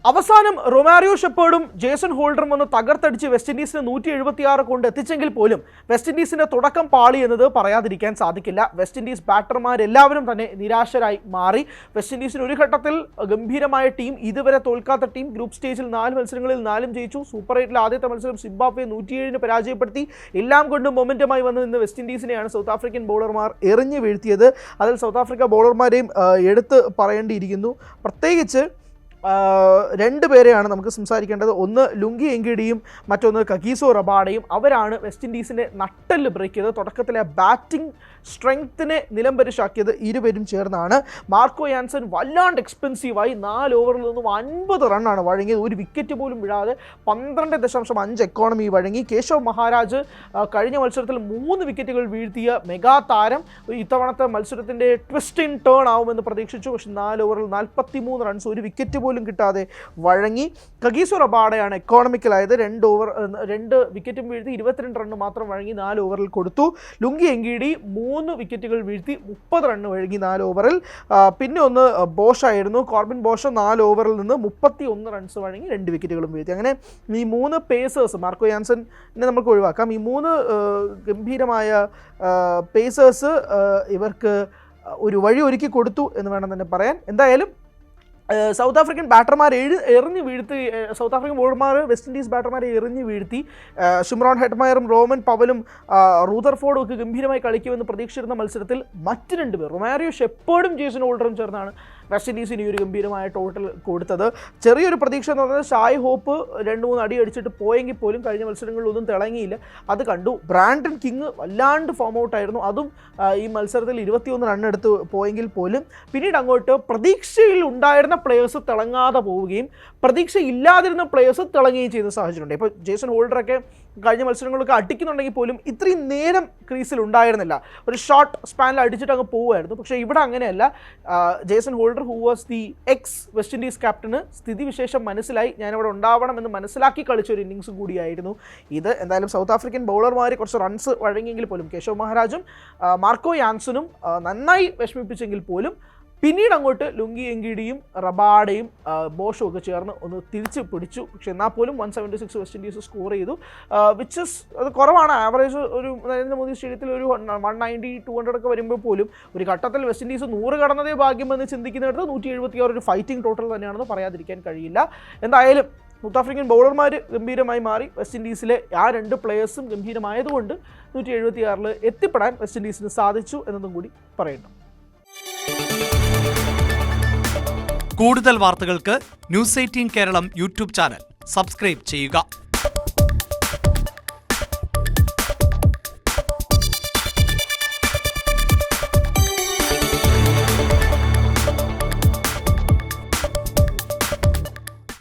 അവസാനം Romario ഷെപ്പേർഡും Jason ഹോൾഡറും ഒന്ന് തകർത്തടിച്ച് west ഇൻഡീസിന് 176 കൊണ്ട് എത്തിച്ചെങ്കിൽ പോലും വെസ്റ്റ് ഇൻഡീസിന്റെ തുടക്കം പാളി എന്നത് പറയാതിരിക്കാൻ സാധിക്കില്ല. വെസ്റ്റ് ഇൻഡീസ് ബാറ്റർമാരെല്ലാവരും തന്നെ നിരാശരായി മാറി. വെസ്റ്റ് ഇൻഡീസിന് ഒരു ഘട്ടത്തിൽ ഗംഭീരമായ ടീം, ഇതുവരെ തോൽക്കാത്ത ടീം, ഗ്രൂപ്പ് സ്റ്റേജിൽ 4 മത്സരങ്ങളിൽ 4 ജയിച്ചു. സൂപ്പർ 8 ആദ്യത്തെ മത്സരം സിംബാബ്വെ 107 പരാജയപ്പെടുത്തി. എല്ലാം കൊണ്ടും മൊമെന്റമായി വന്ന് നിന്ന് വെസ്റ്റ് ഇൻഡീസിനെയാണ് സൗത്ത് ആഫ്രിക്കൻ ബൗളർമാർ എറിഞ്ഞു വീഴ്ത്തിയത്. അതിൽ സൗത്ത് ആഫ്രിക്ക ബൗളർമാരെയും എടുത്ത് പറയേണ്ടിയിരിക്കുന്നു. പ്രത്യേകിച്ച് രണ്ട് പേരെയാണ് നമുക്ക് സംസാരിക്കേണ്ടത്. ഒന്ന് ലുങ്കി എങ്കിഡിയും മറ്റൊന്ന് കഗീസോ റബാഡയും. അവരാണ് വെസ്റ്റ് ഇൻഡീസിൻ്റെ നട്ടെല്ല് ബ്രേക്ക് ചെയ്തത്. തുടക്കത്തിലെ ബാറ്റിംഗ് സ്ട്രെങ്ത്തിനെ നിലംപരിശാക്കിയത് ഇരുവരും ചേർന്നാണ്. മാർക്കോ യാൻസൺ വല്ലാണ്ട് എക്സ്പെൻസീവായി 4 ഓവറിൽ നിന്നും 50 റണ്ണാണ് വഴങ്ങിയത്. ഒരു വിക്കറ്റ് പോലും വിടാതെ 12.5 എക്കോണമി വഴങ്ങി. കേശവ് മഹാരാജ് കഴിഞ്ഞ മത്സരത്തിൽ 3 വിക്കറ്റുകൾ വീഴ്ത്തിയ മെഗാ താരം. ഇത്തവണത്തെ മത്സരത്തിൻ്റെ ട്വിസ്റ്റ് ഇൻ ടേൺ ആവുമെന്ന് പ്രതീക്ഷിച്ചു. പക്ഷേ 4 ഓവറിൽ 43 റൺസ്, ഒരു വിക്കറ്റ് പോലും കിട്ടാതെ വഴങ്ങി. കഗീസോ റബാഡയാണ് എക്കോണമിക്കലായത്. 2 വിക്കറ്റും വീഴ്ത്തി 22 റണ്ണ് മാത്രം വഴങ്ങി 4 ഓവറിൽ കൊടുത്തു. ലുങ്കി എങ്കിഡി 3 വിക്കറ്റുകൾ വീഴ്ത്തി 30 റണ്ണ് വഴങ്ങി 4 ഓവറിൽ. പിന്നെ ഒന്ന് ബോഷ് ആയിരുന്നു, കോർബിൻ ബോഷ് 4 ഓവറിൽ നിന്ന് 31 റൺസ് വഴങ്ങി 2 വിക്കറ്റുകളും വീഴ്ത്തി. അങ്ങനെ ഈ 3 പേസേഴ്സ്, മാർക്കോ യാൻസനെ നമുക്ക് ഒഴിവാക്കാം, ഈ 3 ഗംഭീരമായ പേസേഴ്സ് ഇവർക്ക് ഒരു വഴി ഒരുക്കി കൊടുത്തു എന്ന് വേണം തന്നെ പറയാൻ. എന്തായാലും സൗത്ത് ആഫ്രിക്കൻ ബാറ്റർമാരെ എറിഞ്ഞു വീഴ്ത്തി, സൗത്ത് ആഫ്രിക്കൻ ബോളർമാർ വെസ്റ്റ് ഇൻഡീസ് ബാറ്റർമാരെ എറിഞ്ഞു വീഴ്ത്തി. ഷിംറോൺ ഹെറ്റ്മയറും റോമൻ പവലും റൂദർഫോർഡും ഒക്കെ ഗംഭീരമായി കളിക്കുമെന്ന് പ്രതീക്ഷിച്ചിരുന്ന മത്സരത്തിൽ മറ്റ് 2 പേർ, റൊമാരിയോ ഷെപ്പേർഡും ജേസൺ ഹോൾഡറും ചേർന്നാണ് വെസ്റ്റ് ഇൻഡീസിന് ഈ ഒരു ഗംഭീരമായ ടോട്ടൽ കൊടുത്തത്. ചെറിയൊരു പ്രതീക്ഷ എന്ന് പറയുന്നത് ഷായ് ഹോപ്പ് 2-3 അടി അടിച്ചിട്ട് പോയെങ്കിൽ പോലും കഴിഞ്ഞ മത്സരങ്ങളിലൊന്നും തിളങ്ങിയില്ല. അത് കണ്ടു. ബ്രാൻഡൻ കിങ് വല്ലാണ്ട് ഫോം ഔട്ടായിരുന്നു. അതും ഈ മത്സരത്തിൽ 21 റൺ എടുത്ത് പോയെങ്കിൽ പോലും പിന്നീട് അങ്ങോട്ട് പ്രതീക്ഷയിൽ ഉണ്ടായിരുന്ന പ്ലേയേഴ്സ് തിളങ്ങാതെ പോവുകയും പ്രതീക്ഷ ഇല്ലാതിരുന്ന പ്ലേയേഴ്സ് തിളങ്ങുകയും ചെയ്യുന്ന സാഹചര്യമുണ്ട്. ഇപ്പോൾ ജേസൺ ഹോൾഡറൊക്കെ കഴിഞ്ഞ മത്സരങ്ങളൊക്കെ അടിക്കുന്നുണ്ടെങ്കിൽ പോലും ഇത്രയും നേരം ക്രീസിൽ ഉണ്ടായിരുന്നില്ല. ഒരു ഷോർട്ട് സ്പാനിൽ അടിച്ചിട്ട് അങ്ങ് പോവുമായിരുന്നു. പക്ഷേ ഇവിടെ അങ്ങനെയല്ല. Jason holder, who was the X west Indies captain സ്ഥിതിവിശേഷം മനസ്സിലായി, ഞാനിവിടെ ഉണ്ടാവണമെന്ന് മനസ്സിലാക്കി കളിച്ച ഒരു ഇന്നിങ്സും കൂടിയായിരുന്നു ഇത്. എന്തായാലും സൗത്ത് ആഫ്രിക്കൻ ബൗളർമാർ കുറച്ച് റൺസ് വഴങ്ങിയെങ്കിൽ പോലും കേശവ് മഹാരാജും മാർക്കോ യാൻസനും നന്നായി വിഷമിപ്പിച്ചെങ്കിൽ പോലും പിന്നീട് അങ്ങോട്ട് ലുങ്കി എങ്കിഡിയും റബാഡയും ബോഷും ഒക്കെ ചേർന്ന് ഒന്ന് തിരിച്ച് പിടിച്ചു. പക്ഷെ എന്നാൽ പോലും 176 വെസ്റ്റ് ഇൻഡീസ് സ്കോർ ചെയ്തു. അത് കുറവാണ്. ആവറേജ് ഒരു നരേന്ദ്രമോദി സ്റ്റേഡിയത്തിൽ ഒരു 190-200 ഒക്കെ വരുമ്പോൾ പോലും ഒരു ഘട്ടത്തിൽ വെസ്റ്റ് ഇൻഡീസ് 100 കടന്നതേ ഭാഗ്യമെന്ന് ചിന്തിക്കുന്നിടത്ത് 176 ഒരു ഫൈറ്റിംഗ് ടോട്ടൽ തന്നെയാണെന്ന് പറയാതിരിക്കാൻ കഴിയില്ല. എന്തായാലും സൗത്ത് ആഫ്രിക്കൻ ബൗളർമാർ ഗംഭീരമായി മാറി. വെസ്റ്റ് ഇൻഡീസിലെ ആ 2 പ്ലേയേഴ്സും ഗംഭീരമായതുകൊണ്ട് 176 എത്തിപ്പെടാൻ വെസ്റ്റ് ഇൻഡീസിന് സാധിച്ചു എന്നതും കൂടി പറയുന്നു. കൂടുതൽ വാർത്തകൾക്ക് news 18 Keralam YouTube channel subscribe ചെയ്യുക.